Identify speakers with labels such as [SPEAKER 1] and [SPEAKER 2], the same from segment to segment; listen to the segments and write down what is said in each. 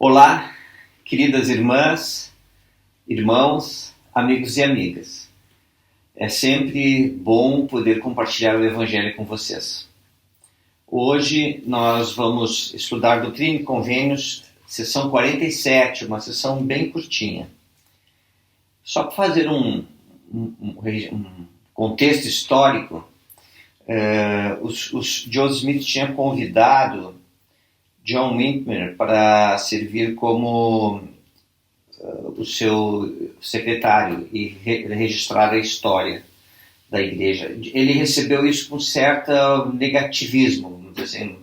[SPEAKER 1] Olá, queridas irmãs, irmãos, amigos e amigas. É sempre bom poder compartilhar o Evangelho com vocês. Hoje nós vamos estudar Doutrina e Convênios, sessão 47, uma sessão bem curtinha. Só para fazer um contexto histórico, Joseph Smith tinha convidado John Whitmer para servir como o seu secretário e registrar a história da igreja. Ele recebeu isso com certo negativismo, vamos dizer assim,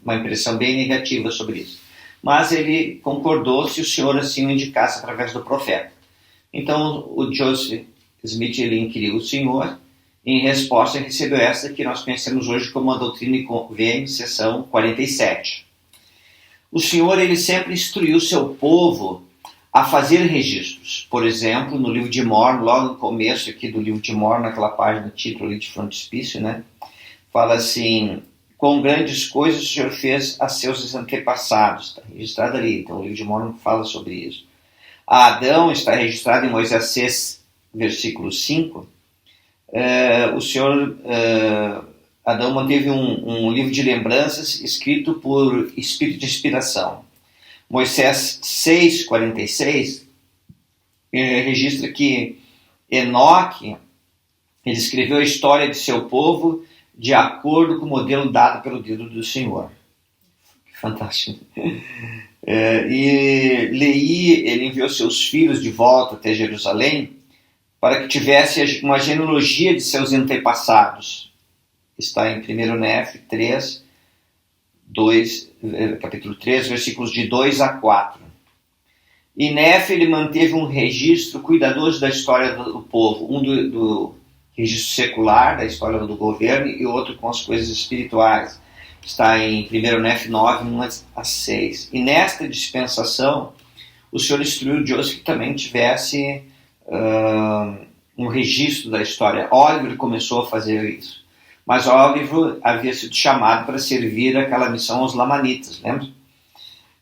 [SPEAKER 1] uma impressão bem negativa sobre isso. Mas ele concordou se o senhor assim o indicasse através do profeta. Então o Joseph Smith ele inquiriu o senhor e em resposta ele recebeu essa que nós conhecemos hoje como a Doutrina e Convênios, sessão 47. O Senhor ele sempre instruiu o seu povo a fazer registros. Por exemplo, no livro de Mormon, logo no começo aqui do livro de Mormon, naquela página, título ali de frontispício, né? Fala assim: quão grandes coisas o Senhor fez a seus antepassados. Está registrado ali, então o livro de Mormon fala sobre isso. A Adão está registrado em Moisés 6, versículo 5. O Senhor... Adão manteve um livro de lembranças escrito por espírito de inspiração. Moisés 6,46 registra que Enoque ele escreveu a história de seu povo de acordo com o modelo dado pelo dedo do Senhor. Fantástico. E Leí ele enviou seus filhos de volta até Jerusalém para que tivesse uma genealogia de seus antepassados. Está em 1 Nef 3, capítulo 3, versículos de 2 a 4. E Nef ele manteve um registro cuidadoso da história do povo, um do registro secular, da história do governo, e outro com as coisas espirituais. Está em 1 Nef 9, 1 a 6. E nesta dispensação, o Senhor instruiu Joseph que também tivesse um registro da história. Oliver começou a fazer isso. Mas Oliver havia sido chamado para servir aquela missão aos Lamanitas, lembra?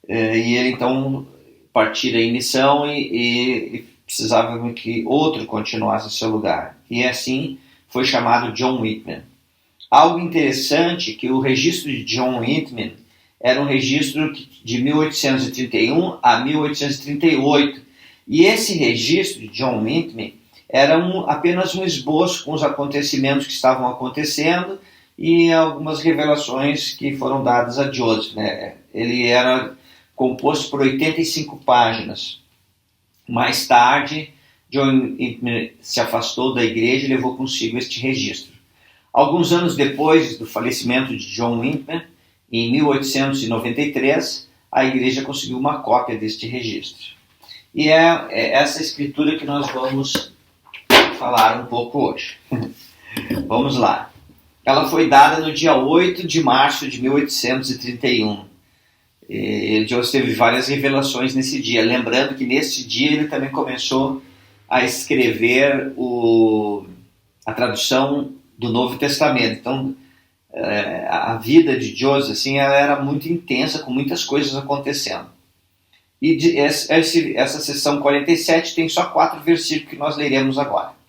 [SPEAKER 1] E ele então partiu em missão e precisava que outro continuasse em seu lugar. E assim foi chamado John Whitman. Algo interessante que o registro de John Whitman era um registro de 1831 a 1838. E esse registro de John Whitman era apenas um esboço com os acontecimentos que estavam acontecendo e algumas revelações que foram dadas a Joseph, né? Ele era composto por 85 páginas. Mais tarde, John Whitman se afastou da igreja e levou consigo este registro. Alguns anos depois do falecimento de John Whitman, em 1893, a igreja conseguiu uma cópia deste registro. E é essa escritura que nós vamos falar um pouco hoje. Vamos lá. Ela foi dada no dia 8 de março de 1831. Joseph teve várias revelações nesse dia. Lembrando que nesse dia ele também começou a escrever a tradução do Novo Testamento. Então, a vida de Joseph assim, ela era muito intensa, com muitas coisas acontecendo. E essa sessão 47 tem só 4 versículos que nós leremos agora.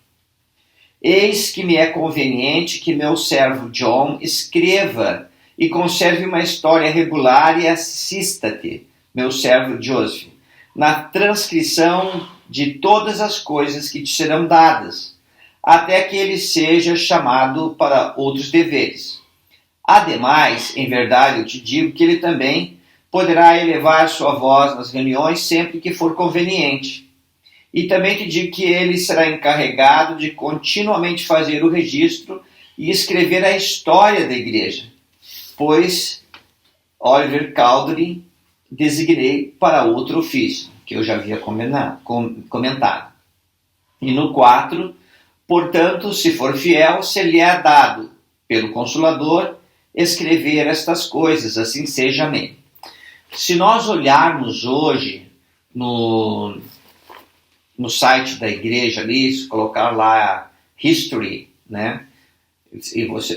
[SPEAKER 1] Eis que me é conveniente que meu servo John escreva e conserve uma história regular e assista-te, meu servo Joseph, na transcrição de todas as coisas que te serão dadas, até que ele seja chamado para outros deveres. Ademais, em verdade eu te digo que ele também poderá elevar sua voz nas reuniões sempre que for conveniente. E também te digo que ele será encarregado de continuamente fazer o registro e escrever a história da igreja, pois Oliver Cowdery designei para outro ofício, que eu já havia comentado. E no 4, portanto, se for fiel, ser-lhe-á dado, pelo Consolador, escrever estas coisas, assim seja, amém. Se nós olharmos hoje no site da igreja ali, se colocar lá History, né? E você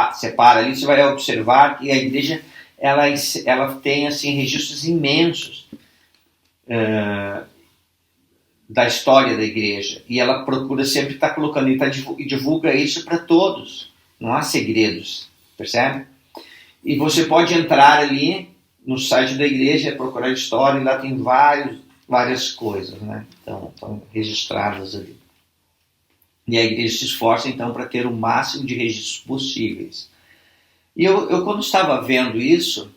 [SPEAKER 1] separa ali, você vai observar que a igreja ela tem assim, registros imensos da história da igreja, e ela procura sempre estar colocando e divulga isso para todos, não há segredos, percebe? E você pode entrar ali no site da igreja, procurar história, e lá tem várias coisas, né? Então, estão registradas ali. E a igreja se esforça então para ter o máximo de registros possíveis. E eu quando estava vendo isso,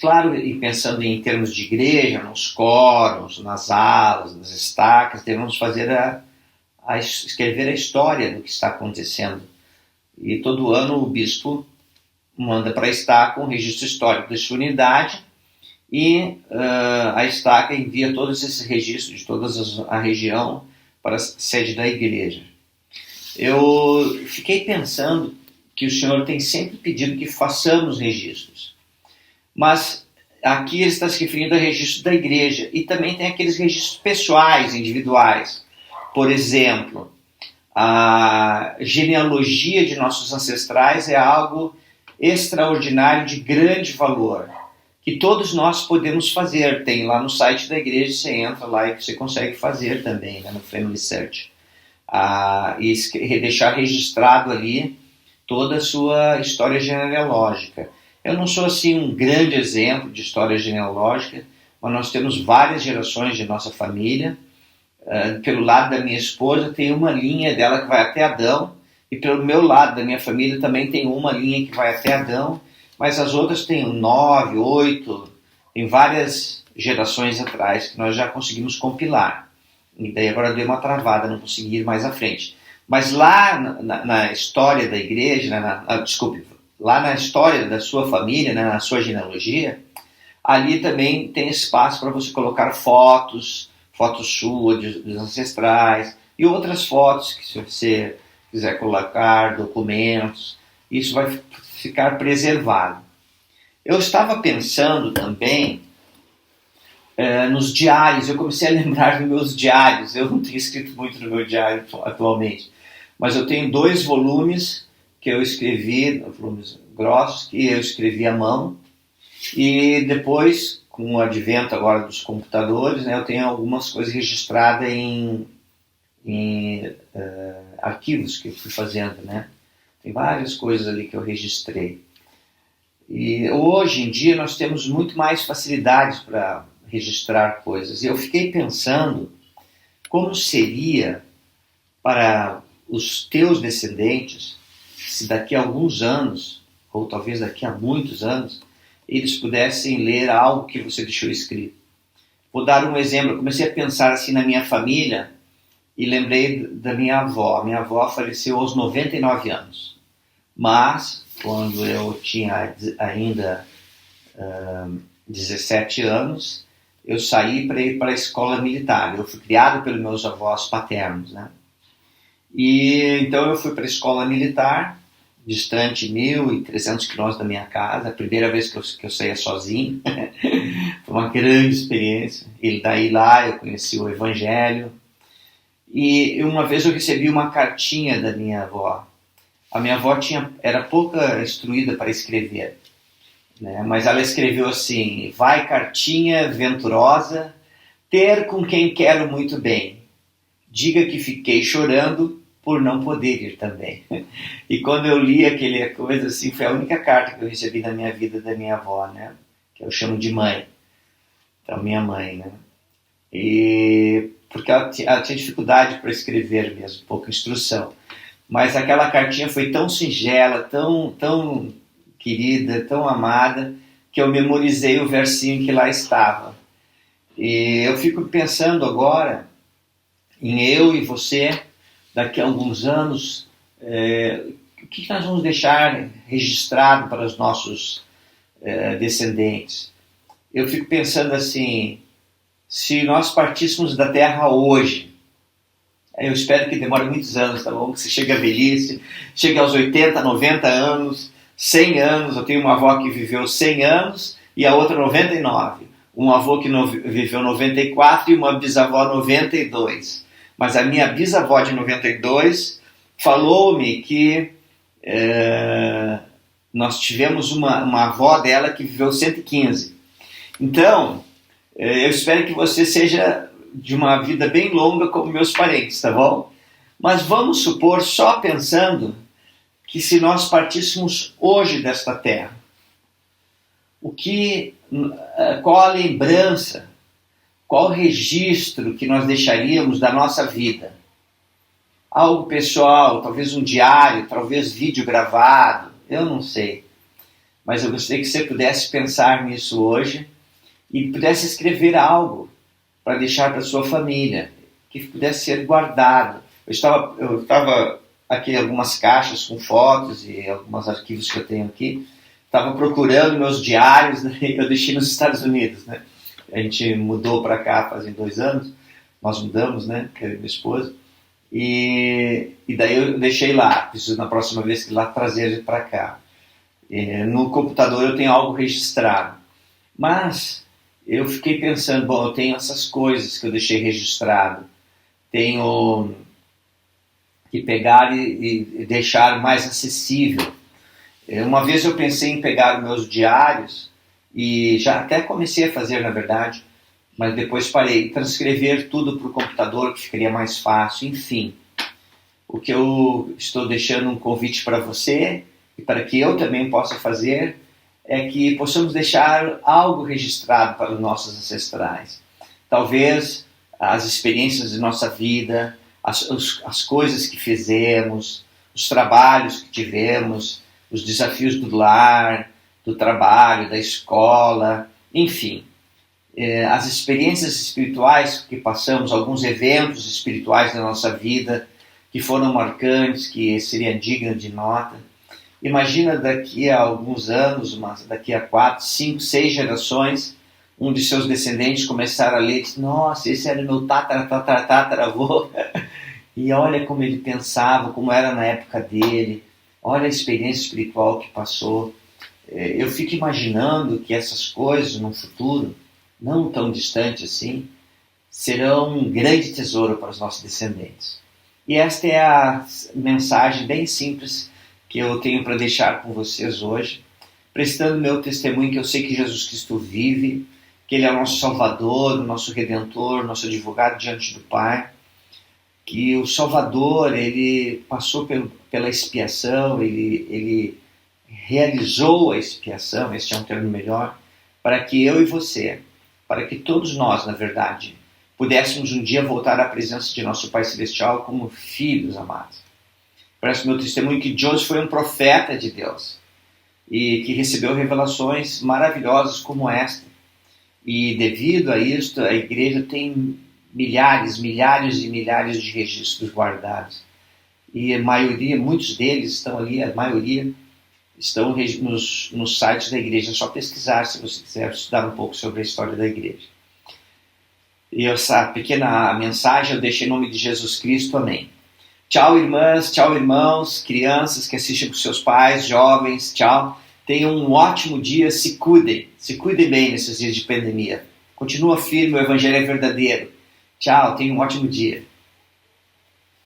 [SPEAKER 1] claro, e pensando em termos de igreja, nos coros, nas alas, nas estacas, devemos fazer escrever a história do que está acontecendo. E todo ano o bispo manda para a estaca um registro histórico da sua unidade, e a estaca envia todos esses registros de toda a região para a sede da igreja. Eu fiquei pensando que o Senhor tem sempre pedido que façamos registros. Mas aqui ele está se referindo a registros da igreja, e também tem aqueles registros pessoais, individuais. Por exemplo, a genealogia de nossos ancestrais é algo extraordinário, de grande valor, que todos nós podemos fazer. Tem lá no site da igreja, você entra lá e você consegue fazer também, né, no Family Search. E deixar registrado ali toda a sua história genealógica. Eu não sou assim um grande exemplo de história genealógica, mas nós temos várias gerações de nossa família. Pelo lado da minha esposa tem uma linha dela que vai até Adão, e pelo meu lado da minha família também tem uma linha que vai até Adão, mas as outras têm 9, 8, tem várias gerações atrás que nós já conseguimos compilar. E daí agora deu uma travada, não consegui ir mais à frente. Mas lá na história da igreja, lá na história da sua família, né, na sua genealogia, ali também tem espaço para você colocar fotos suas, dos ancestrais, e outras fotos que, se você quiser colocar, documentos, isso vai ficar preservado. Eu estava pensando também nos diários. Eu comecei a lembrar dos meus diários. Eu não tenho escrito muito no meu diário atualmente, mas eu tenho 2 volumes que eu escrevi, volumes grossos, que eu escrevi à mão, e depois, com o advento agora dos computadores, né, eu tenho algumas coisas registradas em arquivos que eu fui fazendo, né? Tem várias coisas ali que eu registrei. E hoje em dia nós temos muito mais facilidades para registrar coisas. E eu fiquei pensando como seria para os teus descendentes se daqui a alguns anos, ou talvez daqui a muitos anos, eles pudessem ler algo que você deixou escrito. Vou dar um exemplo. Eu comecei a pensar assim na minha família e lembrei da minha avó. Minha avó faleceu aos 99 anos. Mas, quando eu tinha ainda 17 anos, eu saí para ir para a escola militar. Eu fui criado pelos meus avós paternos, né? E então eu fui para a escola militar, distante 1.300 quilômetros da minha casa, a primeira vez que eu saía sozinho. Foi uma grande experiência. E daí lá eu conheci o Evangelho. E uma vez eu recebi uma cartinha da minha avó. A minha avó era pouco instruída para escrever, né? Mas ela escreveu assim: vai cartinha venturosa, ter com quem quero muito bem. Diga que fiquei chorando por não poder ir também. E quando eu li aquela coisa assim, foi a única carta que eu recebi na minha vida da minha avó, né? Que eu chamo de mãe. Então, minha mãe, né? E porque ela tinha dificuldade para escrever mesmo, pouca instrução. Mas aquela cartinha foi tão singela, tão querida, tão amada, que eu memorizei o versinho que lá estava. E eu fico pensando agora em eu e você, daqui a alguns anos, o que nós vamos deixar registrado para os nossos descendentes. Eu fico pensando assim, se nós partíssemos da Terra hoje, eu espero que demore muitos anos, tá bom? Que você chegue à velhice, chegue aos 80, 90 anos, 100 anos. Eu tenho uma avó que viveu 100 anos e a outra 99. Um avô que viveu 94 e uma bisavó 92. Mas a minha bisavó de 92 falou-me que Nós tivemos uma avó dela que viveu 115. Então, eu espero que você seja de uma vida bem longa como meus parentes, tá bom? Mas vamos supor, só pensando, que se nós partíssemos hoje desta terra, qual a lembrança, qual o registro que nós deixaríamos da nossa vida? Algo pessoal, talvez um diário, talvez vídeo gravado, eu não sei. Mas eu gostaria que você pudesse pensar nisso hoje e pudesse escrever algo para deixar para sua família, que pudesse ser guardado. Eu estava aqui em algumas caixas com fotos e alguns arquivos que eu tenho aqui. Estava procurando meus diários, né? Eu deixei nos Estados Unidos, né? A gente mudou para cá fazem 2 anos, nós mudamos, né? Eu e minha esposa. E daí eu deixei lá, preciso na próxima vez que ir lá trazer ele para cá. No computador eu tenho algo registrado, mas eu fiquei pensando, bom, eu tenho essas coisas que eu deixei registrado, tenho que pegar e deixar mais acessível. Uma vez eu pensei em pegar meus diários, e já até comecei a fazer, na verdade, mas depois parei, transcrever tudo para o computador, que ficaria mais fácil, enfim. O que eu estou deixando um convite para você, e para que eu também possa fazer, é que possamos deixar algo registrado para os nossos ancestrais. Talvez as experiências de nossa vida, as coisas que fizemos, os trabalhos que tivemos, os desafios do lar, do trabalho, da escola, enfim. As experiências espirituais que passamos, alguns eventos espirituais da nossa vida que foram marcantes, que seriam dignos de nota. Imagina daqui a alguns anos, daqui a 4, 5, 6 gerações, um de seus descendentes começar a ler, nossa, esse era meu tataravô, e olha como ele pensava, como era na época dele, olha a experiência espiritual que passou. Eu fico imaginando que essas coisas no futuro, não tão distante assim, serão um grande tesouro para os nossos descendentes. E esta é a mensagem bem simples que eu tenho para deixar com vocês hoje, prestando meu testemunho que eu sei que Jesus Cristo vive, que Ele é o nosso Salvador, o nosso Redentor, nosso advogado diante do Pai, que o Salvador, Ele passou pela expiação, Ele realizou a expiação, este é um termo melhor, para que eu e você, para que todos nós, na verdade, pudéssemos um dia voltar à presença de nosso Pai Celestial como filhos amados. Parece meu testemunho que Joseph foi um profeta de Deus e que recebeu revelações maravilhosas como esta. E devido a isto, a igreja tem milhares e milhares de registros guardados. E a maioria, muitos deles estão ali, a maioria estão nos sites da igreja. É só pesquisar se você quiser estudar um pouco sobre a história da igreja. E essa pequena mensagem eu deixei em nome de Jesus Cristo, amém. Tchau, irmãs, tchau, irmãos, crianças que assistem com seus pais, jovens, tchau. Tenham um ótimo dia, se cuidem bem nesses dias de pandemia. Continua firme, o evangelho é verdadeiro. Tchau, tenham um ótimo dia.